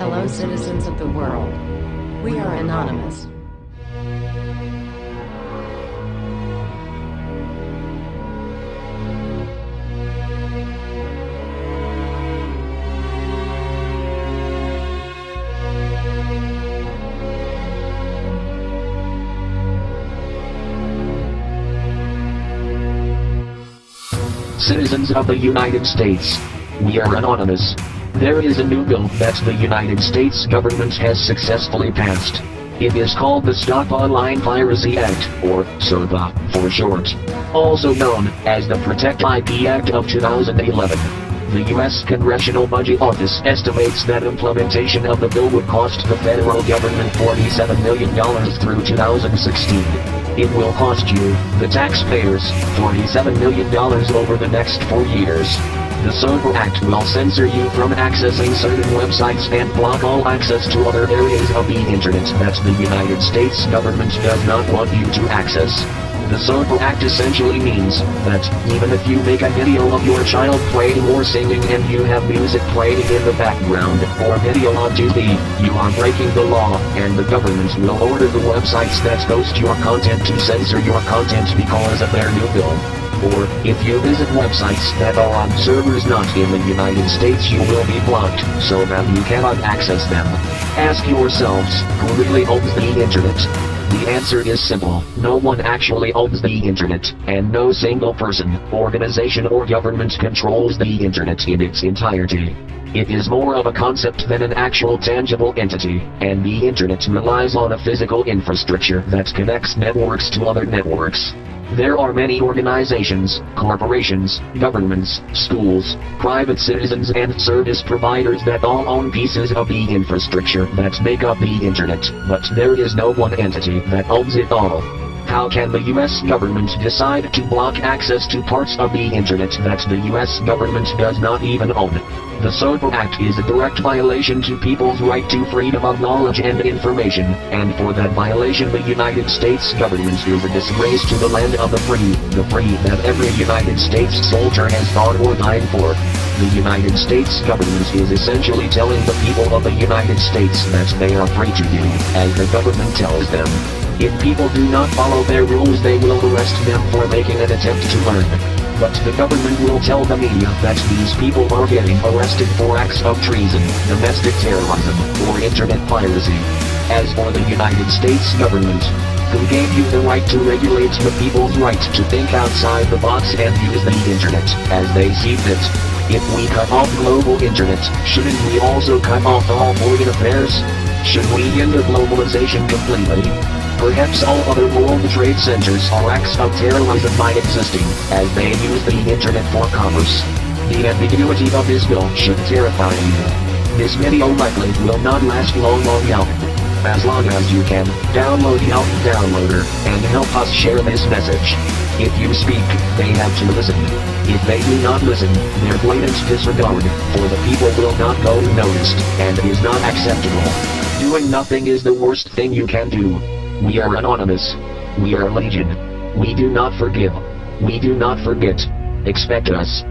Hello, citizens of the world. We are anonymous. Citizens of the United States. We are anonymous. There is a new bill that the United States government has successfully passed. It is called the Stop Online Piracy Act, or SOPA, for short. Also known as the Protect IP Act of 2011. The U.S. Congressional Budget Office estimates that implementation of the bill would cost the federal government $47 million through 2016. It will cost you, the taxpayers, $47 million over the next 4 years. The SOPA Act will censor you from accessing certain websites and block all access to other areas of the internet that the United States government does not want you to access. The SOPA Act essentially means that, even if you make a video of your child playing or singing and you have music playing in the background, or video on TV, you are breaking the law, and the government will order the websites that host your content to censor your content because of their new bill. Or, if you visit websites that are on servers not in the United States, you will be blocked, so that you cannot access them. Ask yourselves, who really owns the internet? The answer is simple: no one actually owns the internet, and no single person, organization or government controls the internet in its entirety. It is more of a concept than an actual tangible entity, and the internet relies on a physical infrastructure that connects networks to other networks. There are many organizations, corporations, governments, schools, private citizens and service providers that all own pieces of the infrastructure that make up the internet, but there is no one entity that owns it all. How can the U.S. government decide to block access to parts of the internet that the U.S. government does not even own? The SOPA Act is a direct violation to people's right to freedom of knowledge and information, and for that violation the United States government is a disgrace to the land of the free that every United States soldier has fought or died for. The United States government is essentially telling the people of the United States that they are free to do as the government tells them. If people do not follow their rules, they will arrest them for making an attempt to learn. But the government will tell the media that these people are getting arrested for acts of treason, domestic terrorism, or internet piracy. As for the United States government, who gave you the right to regulate the people's right to think outside the box and use the internet as they see fit? If we cut off global internet, shouldn't we also cut off all foreign affairs? Should we end globalization completely? Perhaps all other world trade centers are acts of terrorism by existing, as they use the internet for commerce. The ambiguity of this bill should terrify you. This video likely will not last long on Yelp. As long as you can, download Yelp Downloader, and help us share this message. If you speak, they have to listen. If they do not listen, their blatant disregard for the people will not go unnoticed, and is not acceptable. Doing nothing is the worst thing you can do. We are anonymous. We are legion. We do not forgive. We do not forget. Expect us.